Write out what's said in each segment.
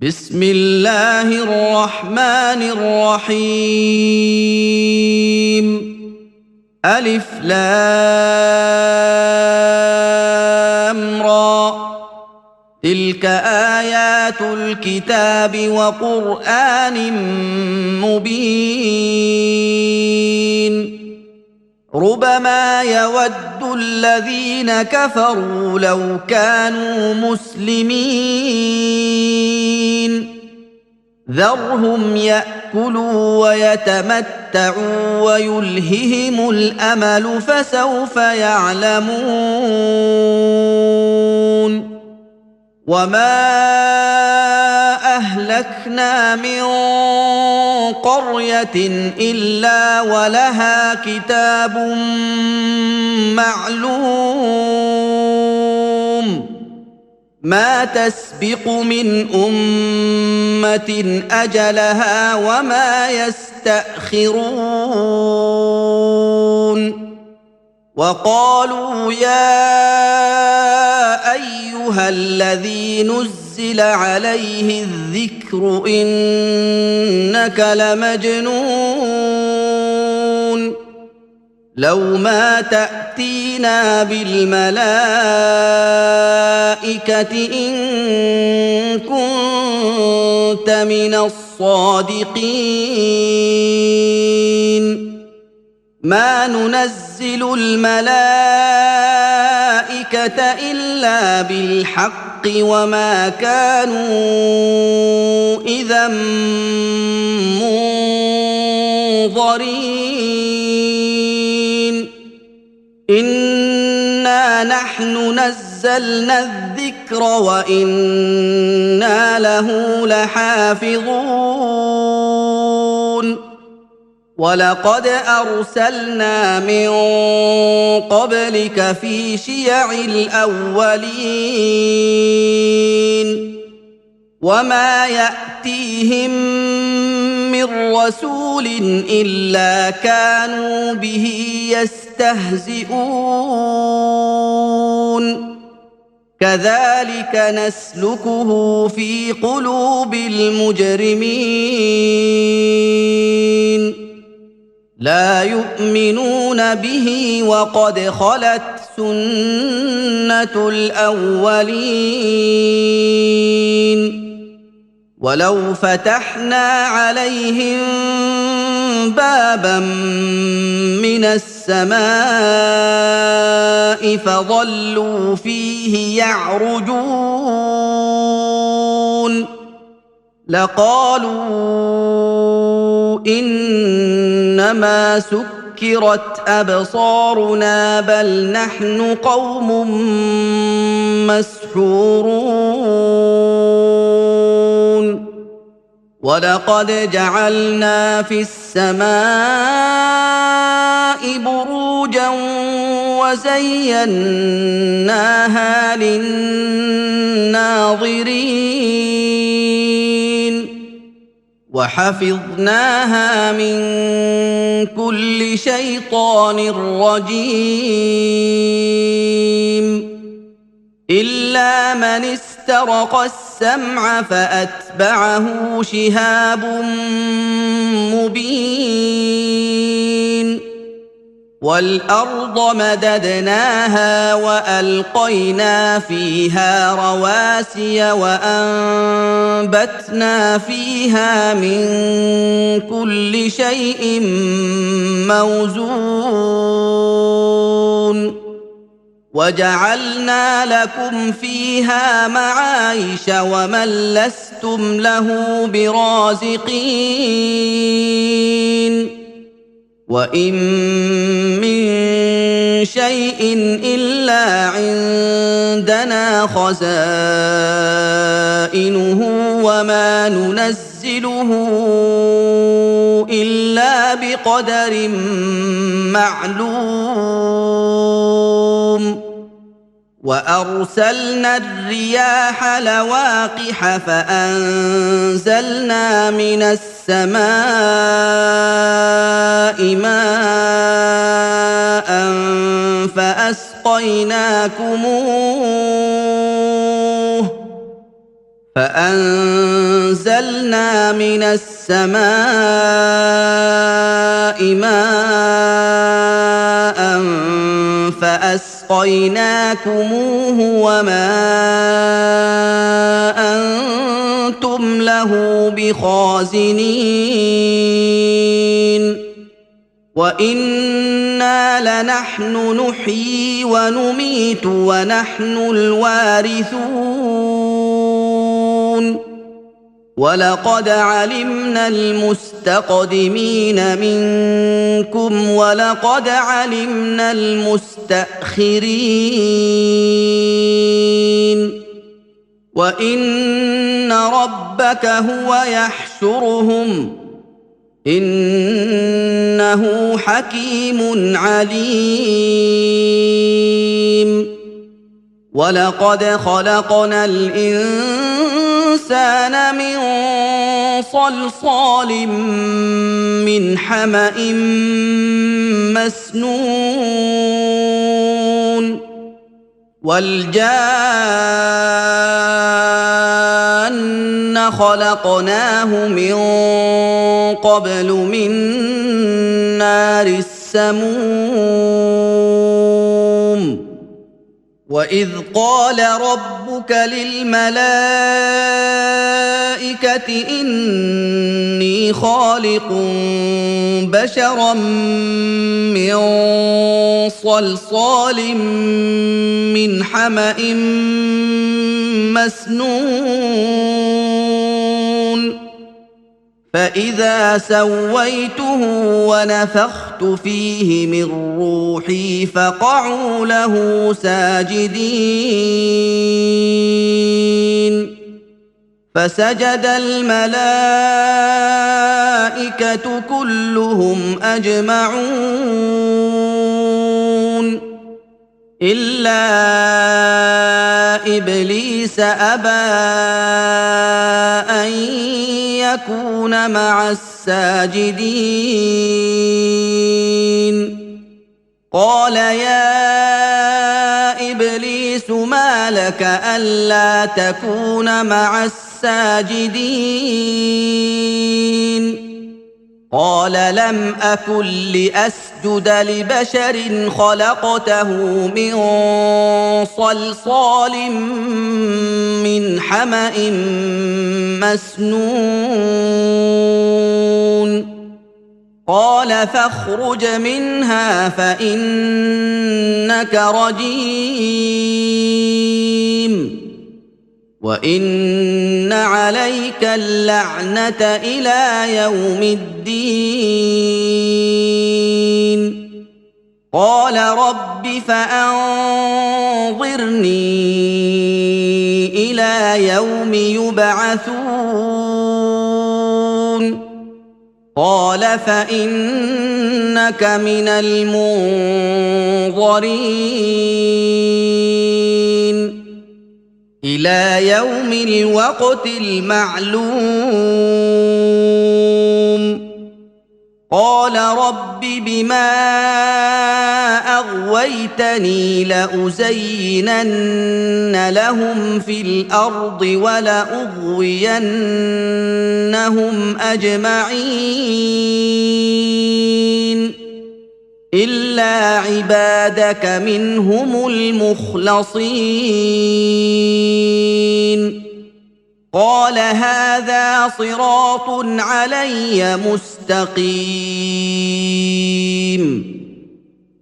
بسم الله الرحمن الرحيم. ألف لام را، تلك آيات الكتاب وقرآن مبين. ربما يود الذين كفروا لو كانوا مسلمين، ذرهم يأكلوا ويتمتعوا ويلههم الأمل فسوف يعلمون. وما أهلكنا من قرية إلا ولها كتاب معلوم، ما تسبق من أمة أجلها وما يستأخرون. وقالوا يا أيها الذي نزل عليه الذكر إنك لمجنون، لو ما تأتينا بالملائكة إن كنت من الصادقين. ما ننزل الملائكة إلا بالحق وما كانوا إذا منظرين. إنا نحن نزلنا الذكر وإنا له لحافظون. ولقد أرسلنا من قبلك في شيع الأولين، وما يأتيهم من رسول إلا كانوا به يستهزئون. كذلك نسلكه في قلوب المجرمين، لا يؤمنون به وقد خلت سنة الأولين. ولو فتحنا عليهم بابا من السماء فظلوا فيه يعرجون لقالوا إنما سكرت أبصارنا بل نحن قوم مسحورون. ولقد جعلنا في السماء بروجا وزيناها للناظرين وحفظناها من كل شيطان رجيم إلا من استرق السمع فأتبعه شهاب مبين. والأرض مددناها وألقينا فيها رواسي وأنبتنا فيها من كل شيء موزون وجعلنا لكم فيها معايش ومن لستم له برازقين. وإن من شيء إلا عندنا خزائنه وما ننزله إلا بقدر معلوم. وأرسلنا الرياح لواقح فأنزلنا من السماء ماء فأسقيناكموه فأنزلنا من السماء ماء فأسقيناكموه وما أنتم له بخازنين وإنا لنحن نحيي ونميت ونحن الوارثون ولقد علمنا المستقدمين منكم ولقد علمنا المستأخرين وإن ربك هو يحشرهم إنه حكيم عليم ولقد خلقنا الإنسان من صلصال من حمأ مسنون والجان خلقناه من قبل من نار السموم وإذ قال ربك للملائكة إني خالق بشرا من صلصال من حمأ مسنون فإذا سويته ونفخت فيه من روحي فقعوا له ساجدين فسجد الملائكة كلهم أجمعون إلا إبليس أبى أن يكون مع الساجدين قال يا إبليس ما لك ألا تكون مع الساجدين قال لم أكن لأسجد لبشر خلقته من صلصال من حمأ مسنون قال فاخرج منها فإنك رجيم وإن عليك اللعنة إلى يوم الدين قال رب فأنظرني إلى يوم يبعثون قال فإنك من المنظرين إلى يوم الوقت المعلوم قال رب بما أغويتني لأزينن لهم في الأرض ولأغوينهم أجمعين إلا عبادك منهم المخلصين قال هذا صراط علي مستقيم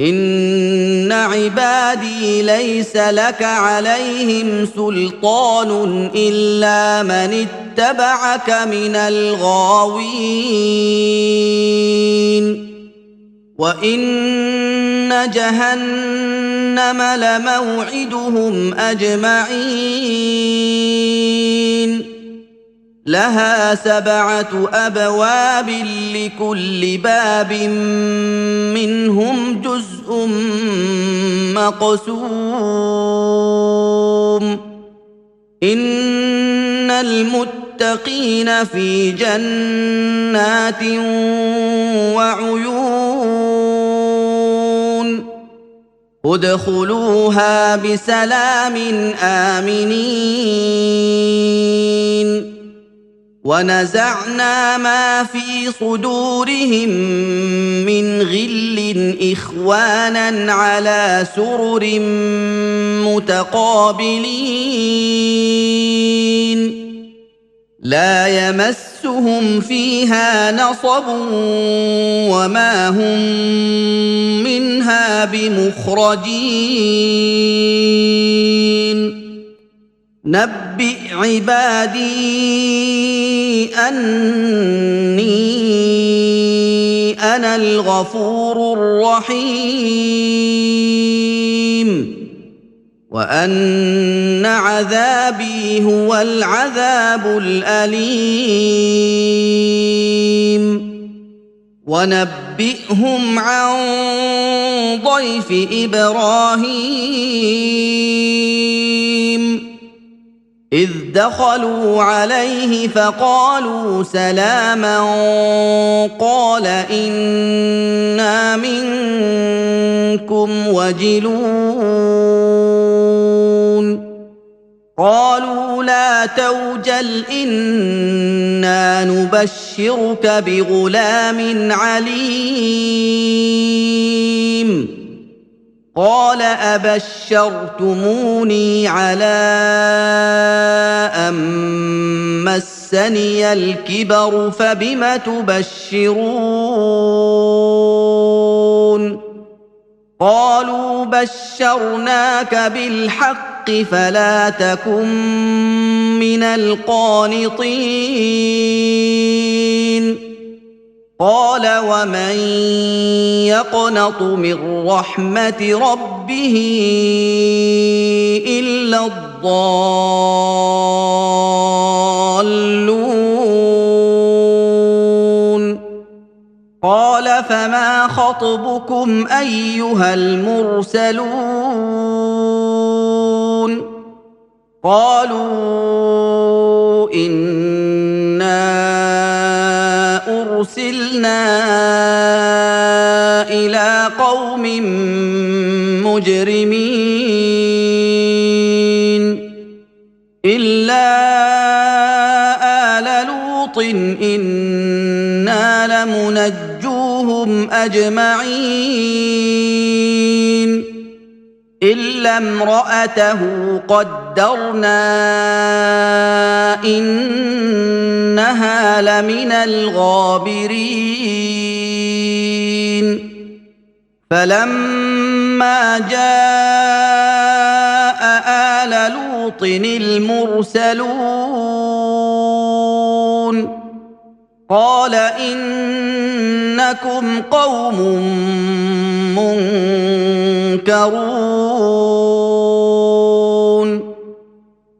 إن عبادي ليس لك عليهم سلطان إلا من اتبعك من الغاوين وإن جهنم لموعدهم أجمعين لها 7 أبواب لكل باب منهم جزء مقسوم إن المتقين في جنات وعيون ادخلوها بسلام آمنين ونزعنا ما في صدورهم من غل إخوانا على سرر متقابلين لا يمسهم فيها نصب وما هم منها بمخرجين نبئ عبادي أني أنا الغفور الرحيم وأن عذابي هو العذاب الأليم ونبئهم عن ضيف إبراهيم إذ دخلوا عليه فقالوا سلاما قال إنا منكم وجلون قالوا لا توجل إنا نبشرك بغلام عليم قال أبشرتموني على أن مسني الكبر فبم تبشرون قالوا بشرناك بالحق فلا تكن من القانطين قال ومن يقنط من رحمة ربه إلا الضالون قال فما خطبكم أيها المرسلون قالوا إنا أرسلنا إلى قوم مجرمين إلا آل لوط إنا لمنجوهم أجمعين إلا امرأته قدرنا إنها لمن الغابرين فلما جاء آل لوط المرسلون قال إنكم قوم منكرون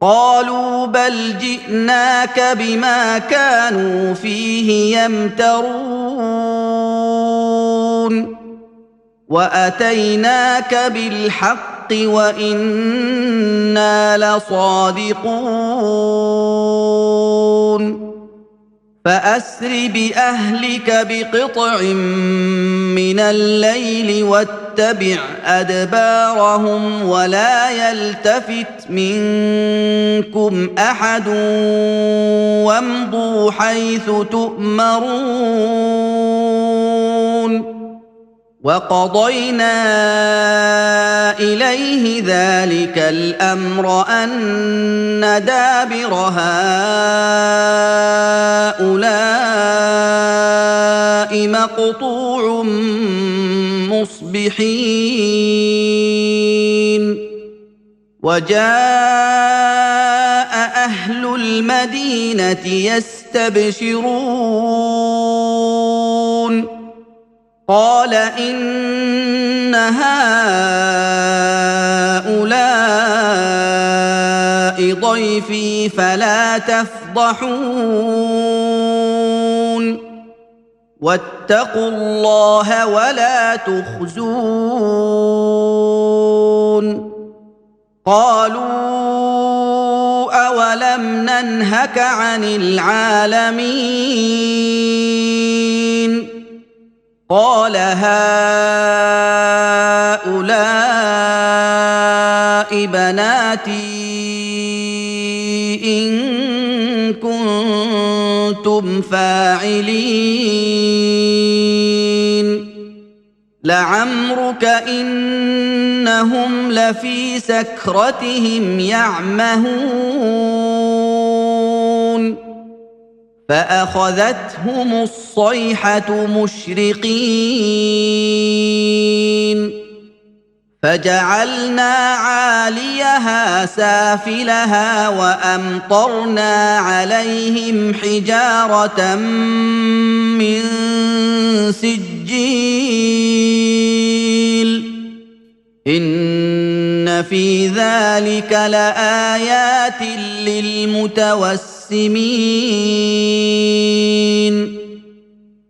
قالوا بل جئناك بما كانوا فيه يمترون وأتيناك بالحق وإنا لصادقون فأسر بأهلك بقطع من الليل واتبع أدبارهم ولا يلتفت منكم أحد وامضوا حيث تؤمرون وقضينا إليه ذلك الأمر أن دابر هؤلاء مقطوع مصبحين وجاء أهل المدينة يستبشرون قال إن هؤلاء ضيفي فلا تفضحون واتقوا الله ولا تخزون قالوا أولم ننهك عن العالمين قال هؤلاء بناتي إن كنتم فاعلين لعمرك إنهم لفي سكرتهم يعمهون فأخذتهم الصيحة مشرقين فجعلنا عاليها سافلها وأمطرنا عليهم حجارة من سجيل إن في ذلك لآيات للمتوسمين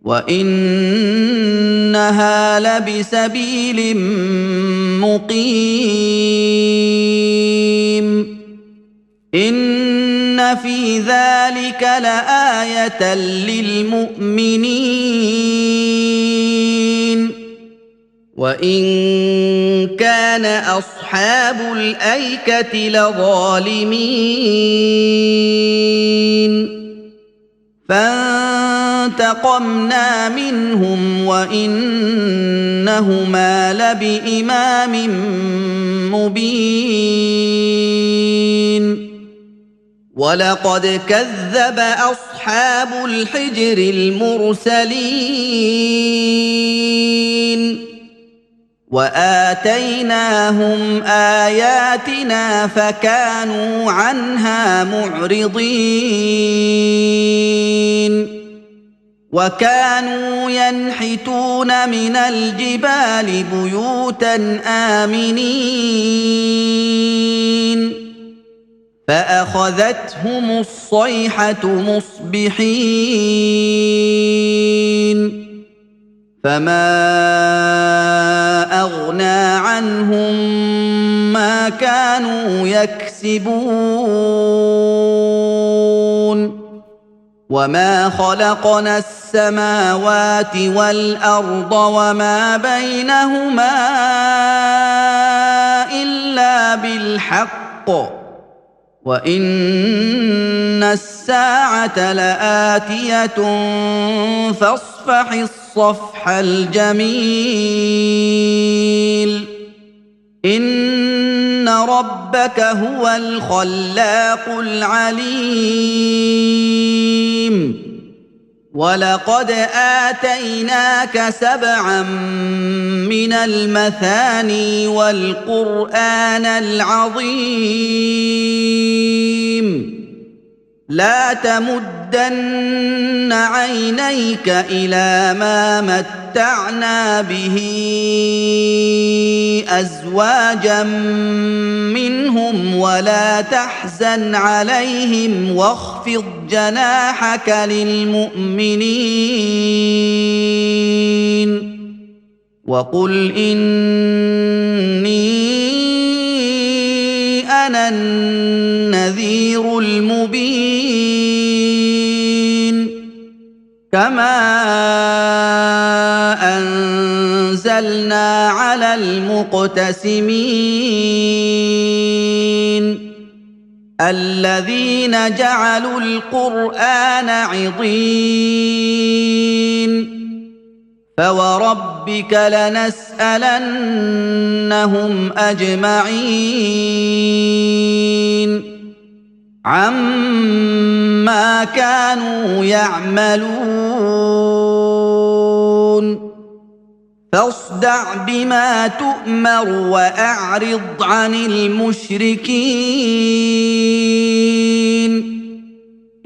وإنها لبسبيل مقيم إن في ذلك لآية للمؤمنين وإن كان أصحاب الأيكة لظالمين فانتقمنا منهم وإنهما لبإمام مبين ولقد كذب أصحاب الحجر المرسلين وآتيناهم آياتنا فكانوا عنها معرضين وكانوا ينحتون من الجبال بيوتا آمنين فأخذتهم الصيحة مصبحين فما أغنى عنهم ما كانوا يكسبون وما خلقنا السماوات والأرض وما بينهما إلا بالحق وإن الساعة لآتية فاصفح الصفح الجميل إن ربك هو الخلاق العليم ولقد آتيناك 7 من المثاني والقرآن العظيم لا تمدن عينيك إلى ما متعنا به أزواجا منهم ولا تحزن عليهم واخفض جناحك للمؤمنين وقل إني أنا النذير المبين كما أنزلنا على المقتسمين الذين جعلوا القرآن عضين فوربك لنسألنهم أجمعين عما كانوا يعملون فاصدع بما تؤمر وأعرض عن المشركين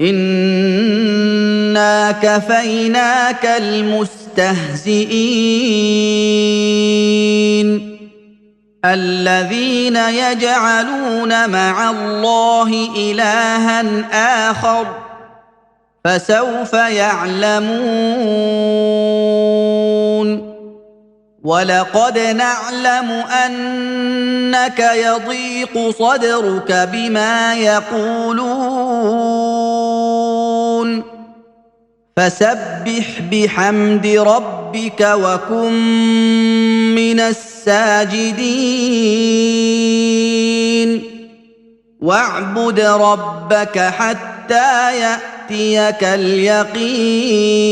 إنا كفيناك المستهزئين الذين يجعلون مع الله إلها آخر فسوف يعلمون ولقد نعلم أنك يضيق صدرك بما يقولون فسبح بحمد ربك وكن من الساجدين واعبد ربك حتى ياتيك اليقين